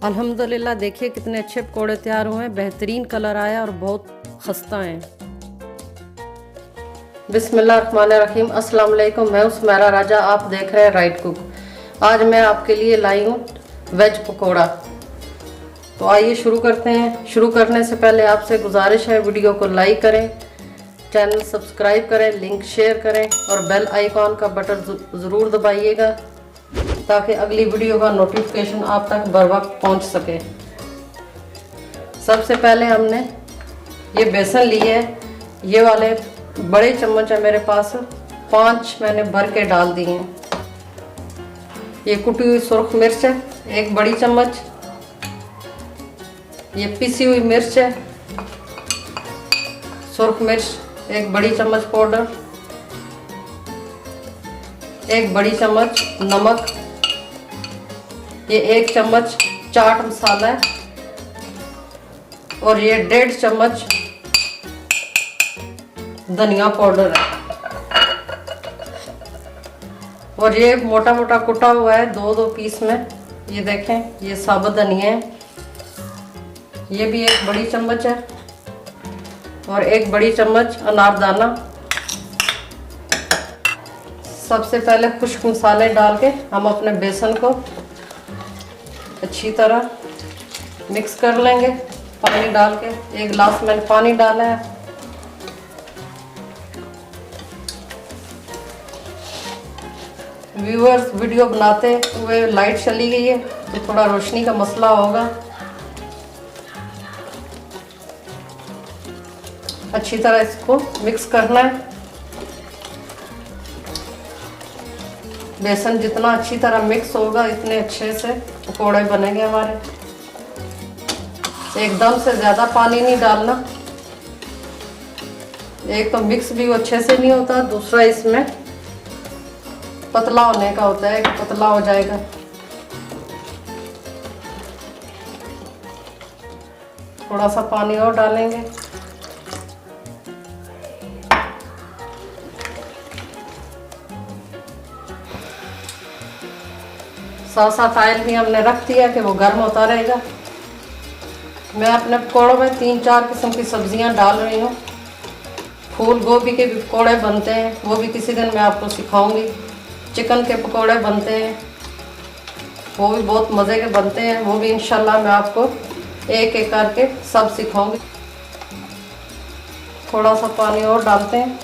अल्हम्दुलिल्लाह देखिए कितने अच्छे पकौड़े तैयार हुए हैं, बेहतरीन कलर आया और बहुत खस्ता हैं। बिस्मिल्लाहिर्रहमानिर्रहीम, अस्सलाम वालेकुम। मैं सुमेरा राजा, आप देख रहे हैं राइट कुक। आज मैं आपके लिए लाई हूँ वेज पकौड़ा। तो आइए शुरू करते हैं। शुरू करने से पहले आपसे गुजारिश है, वीडियो को लाइक करें, चैनल सब्सक्राइब करें, लिंक शेयर करें और बेल आइकॉन का बटन ज़रूर दबाइएगा ताकि अगली वीडियो का नोटिफिकेशन आप तक बर वक्त पहुँच सके। सबसे पहले हमने ये बेसन लिए है, ये वाले बड़े चम्मच है मेरे पास, 5 मैंने भर के डाल दिए हैं। ये कुटी हुई सुर्ख मिर्च है 1 बड़ी चम्मच, ये पिसी हुई मिर्च है, सुर्ख मिर्च 1 बड़ी चम्मच पाउडर, 1 बड़ी चम्मच नमक, ये 1 चम्मच चाट मसाला है और ये 1.5 चम्मच धनिया पाउडर है और ये मोटा मोटा कुटा हुआ है 2-2 पीस में। ये देखें, ये साबुत धनिया है, ये भी 1 बड़ी चम्मच है और 1 बड़ी चम्मच अनारदाना। सबसे पहले खुश्क मसाले डाल के हम अपने बेसन को अच्छी तरह मिक्स कर लेंगे। पानी डाल के 1 गिलास मैंने पानी डाला है। व्यूअर्स, वीडियो बनाते हुए लाइट चली गई है तो थोड़ा रोशनी का मसला होगा। अच्छी तरह इसको मिक्स करना है। बेसन जितना अच्छी तरह मिक्स होगा इतने अच्छे से पकौड़े बनेंगे हमारे। एकदम से ज़्यादा पानी नहीं डालना, एक तो मिक्स भी अच्छे से नहीं होता, दूसरा इसमें पतला होने का होता है कि पतला हो जाएगा। थोड़ा सा पानी और डालेंगे। साथ साथ ऑयल भी हमने रख दिया कि वो गर्म होता रहेगा। मैं अपने पकौड़ों में 3-4 किस्म की सब्जियां डाल रही हूँ। फूल गोभी के भी पकौड़े बनते हैं, वो भी किसी दिन मैं आपको सिखाऊंगी। चिकन के पकौड़े बनते हैं, वो भी बहुत मज़े के बनते हैं, वो भी इंशाल्लाह मैं आपको एक एक करके सब सिखाऊंगी। थोड़ा सा पानी और डालते हैं।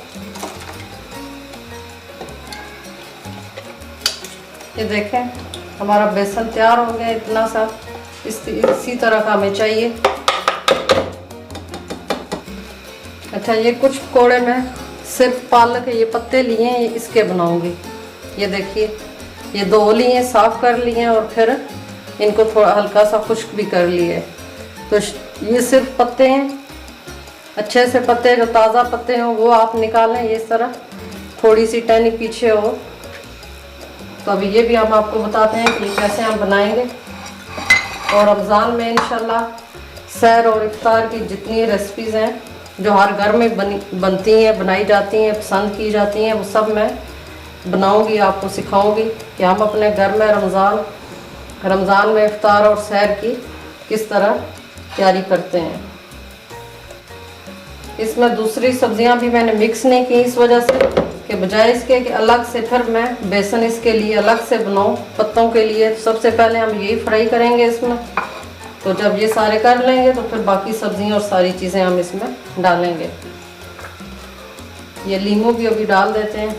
ये देखें, हमारा बेसन तैयार हो गया इतना सा, इसी तरह का हमें चाहिए। अच्छा, ये कुछ पकौड़े में सिर्फ पालक के ये पत्ते लिए हैं, ये इसके बनाऊंगी। ये देखिए, ये 2 लिए, साफ कर लिए और फिर इनको थोड़ा हल्का सा खुश्क भी कर लिए। तो ये सिर्फ पत्ते हैं, अच्छे से पत्ते, जो ताज़ा पत्ते हों वो आप निकालें। इस तरह थोड़ी सी टहनी पीछे हो। तो अभी ये भी हम आपको बताते हैं कि कैसे हम बनाएंगे। और रमज़ान में इंशाल्लाह सहर और इफ्तार की जितनी रेसिपीज़ हैं जो हर घर में बनती हैं, बनाई जाती हैं, पसंद की जाती हैं, वो सब मैं बनाऊंगी, आपको सिखाऊंगी कि हम अपने घर में रमज़ान में इफ्तार और सहर की किस तरह तैयारी करते हैं। इसमें दूसरी सब्जियां भी मैंने मिक्स नहीं की, इस वजह से कि बजाय इसके कि अलग से फिर मैं बेसन इसके लिए अलग से बनाऊं पत्तों के लिए। सबसे पहले हम यही फ्राई करेंगे इसमें। तो जब ये सारे कर लेंगे तो फिर बाकी सब्जियां और सारी चीज़ें हम इसमें डालेंगे। ये लीमू भी अभी डाल देते हैं।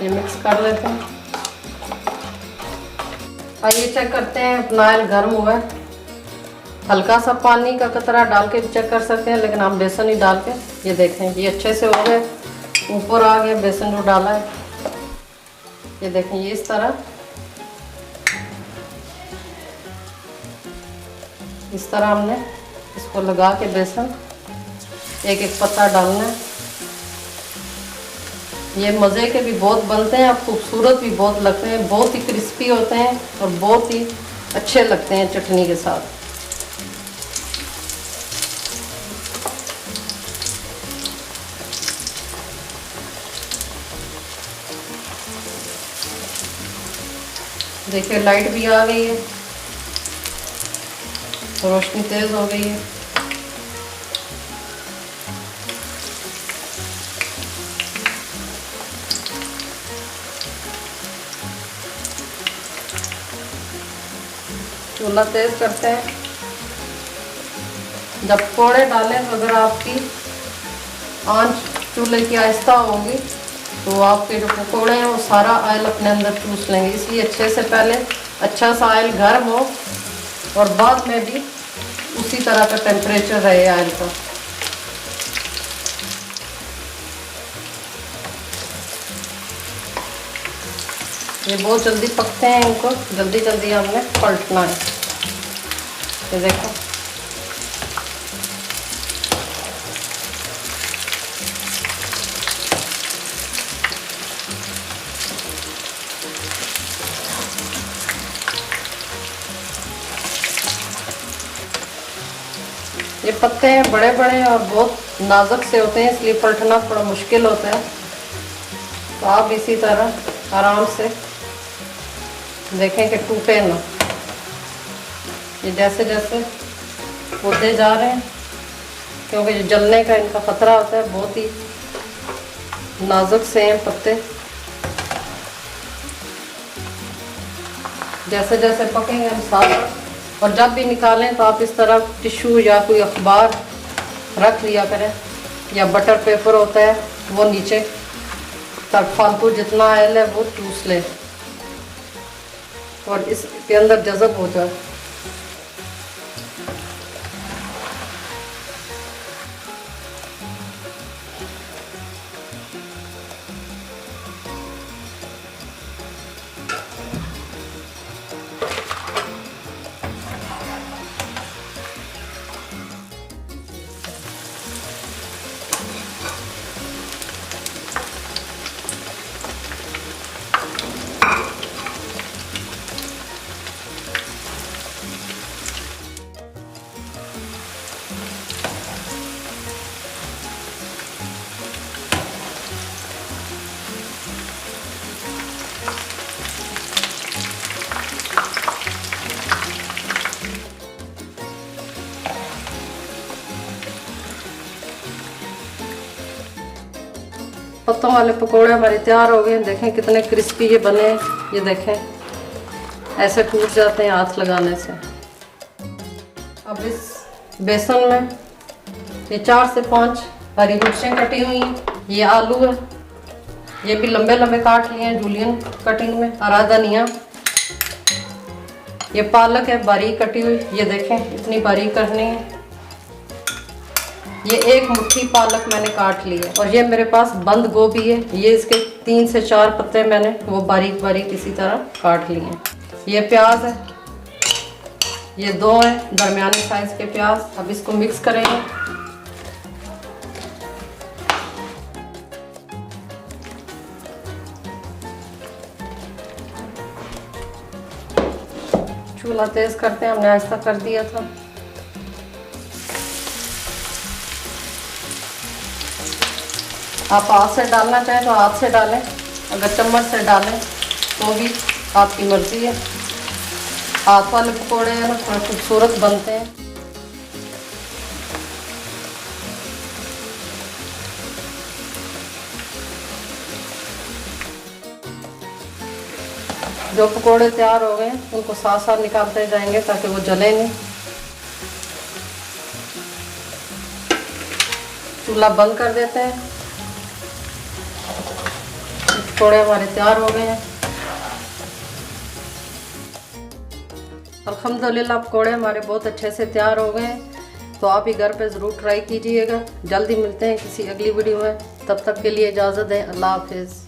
ये मिक्स कर लेते हैं। आइए चेक करते हैं, अपना ऑयल गर्म हुआ है। हल्का सा पानी का कतरा डाल के भी चेक कर सकते हैं, लेकिन हम बेसन ही डाल के, ये देखें, ये अच्छे से हो गए, ऊपर आ गया बेसन जो डाला है। ये देखें, ये इस तरह हमने इसको लगा के बेसन एक एक पत्ता डालना है। ये मज़े के भी बहुत बनते हैं और खूबसूरत भी बहुत लगते हैं, बहुत ही क्रिस्पी होते हैं और बहुत ही अच्छे लगते हैं चटनी के साथ। देखिए लाइट भी आ गई है, रोशनी तेज हो गई है। चूल्हा तेज करते हैं। जब पकौड़े डालें तो अगर आपकी आंच चूल्हे की आहिस्ता होगी तो आपके जो पकौड़े हैं वो सारा ऑयल अपने अंदर चूस लेंगे। इसलिए अच्छे से पहले अच्छा सा ऑयल गर्म हो और बाद में भी उसी तरह का टेम्परेचर रहे ऑयल का। ये बहुत जल्दी पकते हैं, इनको जल्दी जल्दी हमने पलटना है। ये देखो ये पत्ते हैं बड़े बड़े और बहुत नाजुक से होते हैं, इसलिए पलटना थोड़ा मुश्किल होता है। तो आप इसी तरह आराम से देखें कि टूटे ना। ये जैसे जैसे होते जा रहे हैं, क्योंकि जो जलने का इनका खतरा होता है, बहुत ही नाजुक से हैं पत्ते। जैसे जैसे पकेंगे हम साथ, और जब भी निकालें तो आप इस तरह टिश्यू या कोई अखबार रख लिया करें, या बटर पेपर होता है वो नीचे, तब फालतू जितना ऑयल है वो चूस ले और इसके अंदर जज़ब हो जाए। पत्तों वाले पकोड़े हमारे तैयार हो गए। देखें कितने क्रिस्पी ये बने हैं। ये देखें ऐसे टूट जाते हैं हाथ लगाने से। अब इस बेसन में ये 4 से 5 हरी मिर्चें कटी हुई हैं। ये आलू है, ये भी लंबे लंबे काट लिए हैं जूलियन कटिंग में। हरा धनिया, ये पालक है बारीक कटी हुई। ये देखें इतनी बारीक करनी है। ये 1 मुट्ठी पालक मैंने काट ली है। और ये मेरे पास बंद गोभी है, ये इसके 3 से 4 पत्ते मैंने वो बारीक बारीक इसी तरह काट लिए हैं। ये प्याज है, ये 2 हैं दरमियाने साइज के प्याज। अब इसको मिक्स करेंगे। चूल्हा तेज करते हैं, हमने ऐसा कर दिया था। आप हाथ से डालना चाहें तो हाथ से डालें, अगर चम्मच से डालें तो भी आपकी मर्ज़ी है। हाथ वाले पकौड़े हैं ना थोड़ा खूबसूरत बनते हैं। जो पकौड़े तैयार हो गए उनको साथ साथ निकालते जाएंगे ताकि वो जले नहीं। चूल्हा बंद कर देते हैं। पकौड़े हमारे तैयार हो गए हैं। अल्हम्दुलिल्लाह पकौड़े हमारे बहुत अच्छे से तैयार हो गए हैं। तो आप ही घर पे ज़रूर ट्राई कीजिएगा। जल्दी मिलते हैं किसी अगली वीडियो में, तब तक के लिए इजाज़त दें। अल्लाह हाफिज़।